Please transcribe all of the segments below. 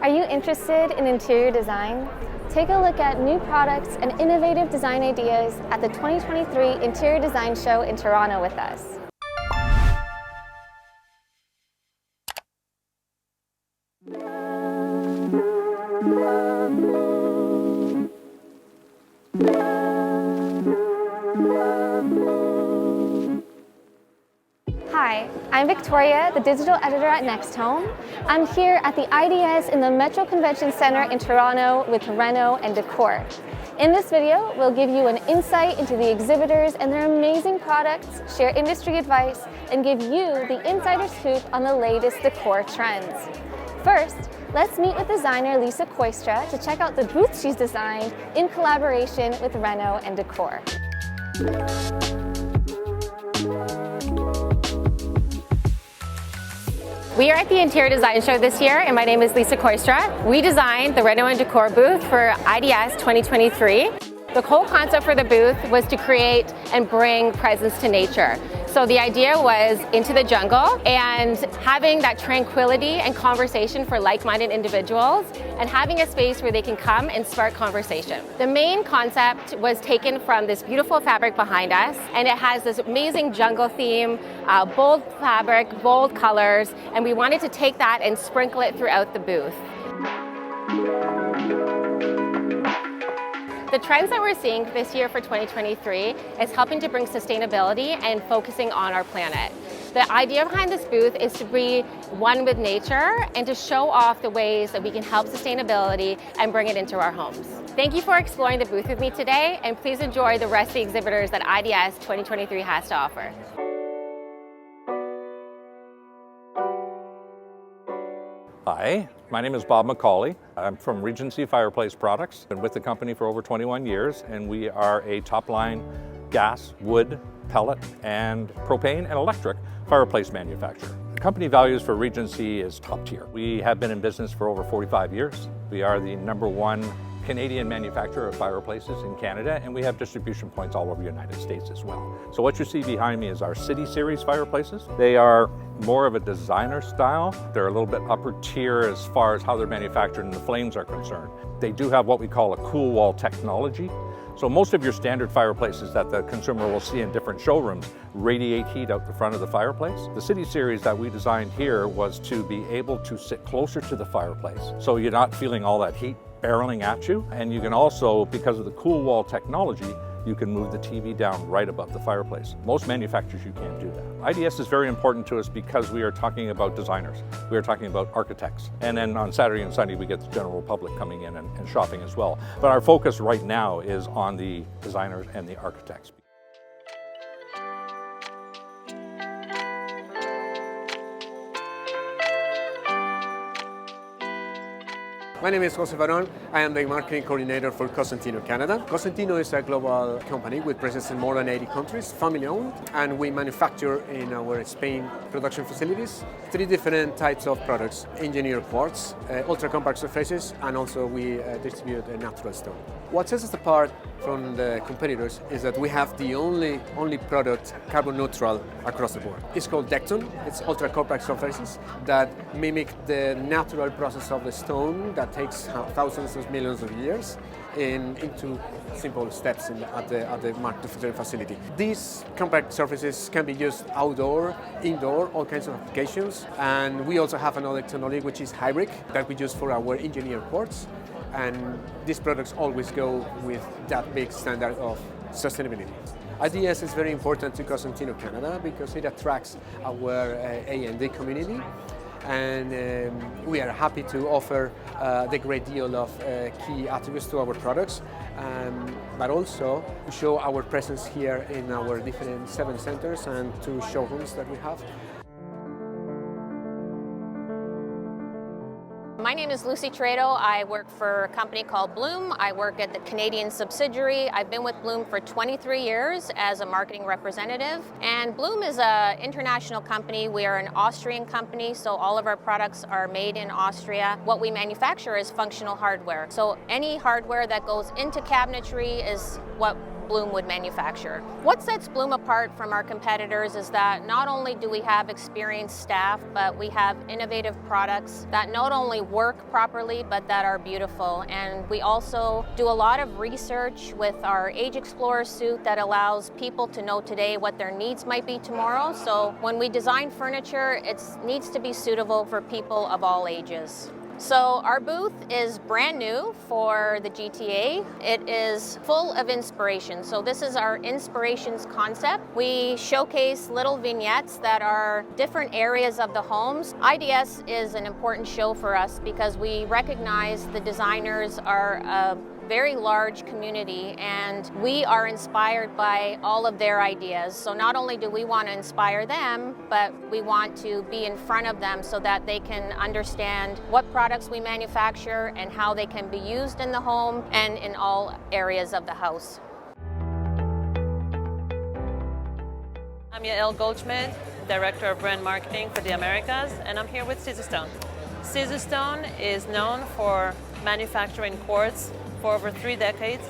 Are you interested in interior design? Take a look at new products and innovative design ideas at the 2023 Interior Design Show in Toronto with us. Hi, I'm Victoria, the digital editor at NextHome. I'm here at the IDS in the Metro Convention Center in Toronto with Reno and Decor. In this video, we'll give you an insight into the exhibitors and their amazing products, share industry advice, and give you the insider scoop on the latest decor trends. First, let's meet with designer Lisa Kooistra to check out the booth she's designed in collaboration with Reno and Decor. We are at the Interior Design Show this year, and my name is Lisa Kooistra. We designed the Reno and Decor booth for IDS 2023. The whole concept for the booth was to create and bring presence to nature. So the idea was into the jungle and having that tranquility and conversation for like-minded individuals and having a space where they can come and spark conversation. The main concept was taken from this beautiful fabric behind us, and it has this amazing jungle theme, bold fabric, bold colors, and we wanted to take that and sprinkle it throughout the booth. The trends that we're seeing this year for 2023 is helping to bring sustainability and focusing on our planet. The idea behind this booth is to be one with nature and to show off the ways that we can help sustainability and bring it into our homes. Thank you for exploring the booth with me today, and please enjoy the rest of the exhibitors that IDS 2023 has to offer. Hi, my name is Bob McCauley. I'm from Regency Fireplace Products. Been with the company for over 21 years, and we are a top-line gas, wood, pellet, and propane and electric fireplace manufacturer. The company values for Regency is top tier. We have been in business for over 45 years. We are the #1 Canadian manufacturer of fireplaces in Canada, and we have distribution points all over the United States as well. So what you see behind me is our City Series fireplaces. They are more of a designer style. They're a little bit upper tier as far as how they're manufactured and the flames are concerned. They do have what we call a cool wall technology. So most of your standard fireplaces that the consumer will see in different showrooms radiate heat out the front of the fireplace. The City Series that we designed here was to be able to sit closer to the fireplace, so you're not feeling all that heat barreling at you. And you can also, because of the cool wall technology, you can move the TV down right above the fireplace. Most manufacturers, you can't do that. IDS is very important to us because we are talking about designers. We are talking about architects. And then on Saturday and Sunday, we get the general public coming in and shopping as well. But our focus right now is on the designers and the architects. My name is Jose Varon. I am the marketing coordinator for Consentino Canada. Consentino is a global company with presence in more than 80 countries, family owned, and we manufacture in our Spain production facilities 3 different types of products: engineered quartz, ultra compact surfaces, and also we distribute a natural stone. What sets us apart from the competitors is that we have the only product carbon neutral across the board. It's called Decton. It's ultra compact surfaces that mimic the natural process of the stone that takes thousands of millions of years into simple steps at the manufacturing facility. These compact surfaces can be used outdoor, indoor, all kinds of applications. And we also have another technology which is hybrid that we use for our engineered quartz. And these products always go with that big standard of sustainability. IDS is very important to Consentino Canada because it attracts our A&D community, and we are happy to offer the great deal of key attributes to our products, but also to show our presence here in our different 7 centers and 2 showrooms that we have. My name is Lucy Toretto. I work for a company called Blum. I work at the Canadian subsidiary. I've been with Blum for 23 years as a marketing representative. And Blum is an international company. We are an Austrian company, so all of our products are made in Austria. What we manufacture is functional hardware. So any hardware that goes into cabinetry is what Blum would manufacture. What sets Blum apart from our competitors is that not only do we have experienced staff, but we have innovative products that not only work properly, but that are beautiful. And we also do a lot of research with our Age Explorer suite that allows people to know today what their needs might be tomorrow. So when we design furniture, it needs to be suitable for people of all ages. So our booth is brand new for the GTA. It is full of inspiration. So this is our inspirations concept. We showcase little vignettes that are different areas of the homes. IDS is an important show for us because we recognize the designers are a very large community and we are inspired by all of their ideas. So not only do we want to inspire them, but we want to be in front of them so that they can understand what products we manufacture and how they can be used in the home and in all areas of the house. I'm Yael Goldschmidt, Director of Brand Marketing for the Americas, and I'm here with Caesarstone. Caesarstone is known for manufacturing quartz for over 3 decades,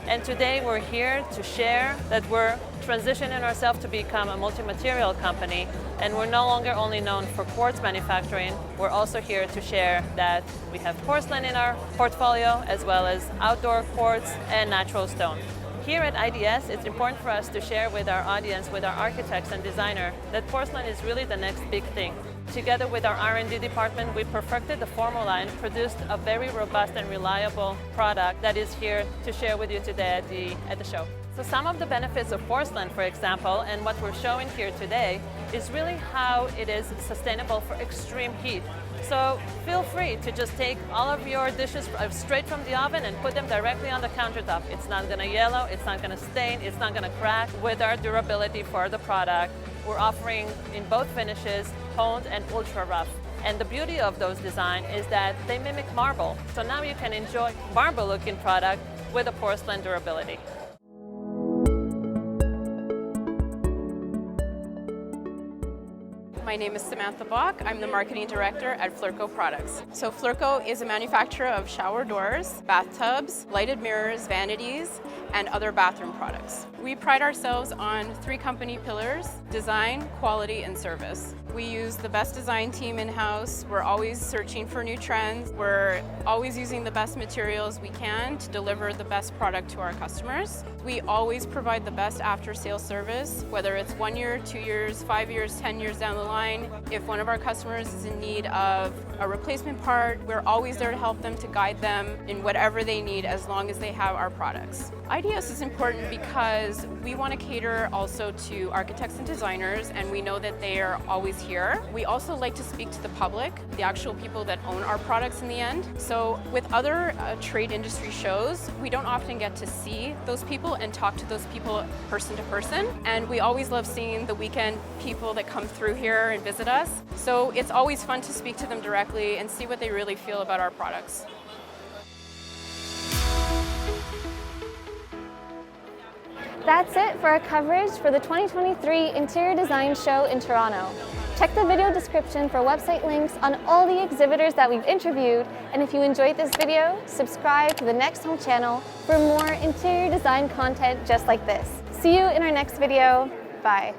and today we're here to share that we're transitioning ourselves to become a multi-material company, and we're no longer only known for quartz manufacturing, we're also here to share that we have porcelain in our portfolio as well as outdoor quartz and natural stone. Here at IDS, it's important for us to share with our audience, with our architects and designers, that porcelain is really the next big thing. Together with our R&D department, we perfected the formula and produced a very robust and reliable product that is here to share with you today at the show. So some of the benefits of porcelain, for example, and what we're showing here today, is really how it is sustainable for extreme heat. So feel free to just take all of your dishes straight from the oven and put them directly on the countertop. It's not going to yellow, it's not going to stain, it's not going to crack. With our durability for the product, we're offering in both finishes, honed and ultra rough. And the beauty of those designs is that they mimic marble. So now you can enjoy marble looking product with a porcelain durability. My name is Samantha Bach. I'm the Marketing Director at Fleurco Products. So Fleurco is a manufacturer of shower doors, bathtubs, lighted mirrors, vanities, and other bathroom products. We pride ourselves on 3 company pillars: design, quality, and service. We use the best design team in-house. We're always searching for new trends. We're always using the best materials we can to deliver the best product to our customers. We always provide the best after-sales service, whether it's 1 year, 2 years, 5 years, 10 years down the line. If one of our customers is in need of a replacement part, we're always there to help them, to guide them in whatever they need as long as they have our products. IDS is important because we want to cater also to architects and designers, and we know that they are always here. We also like to speak to the public, the actual people that own our products in the end. So with other trade industry shows, we don't often get to see those people and talk to those people person to person. And we always love seeing the weekend people that come through here and visit us. So it's always fun to speak to them directly and see what they really feel about our products. That's it for our coverage for the 2023 Interior Design Show in Toronto. Check the video description for website links on all the exhibitors that we've interviewed, and if you enjoyed this video, subscribe to the NextHome channel for more interior design content just like this. See you in our next video. Bye.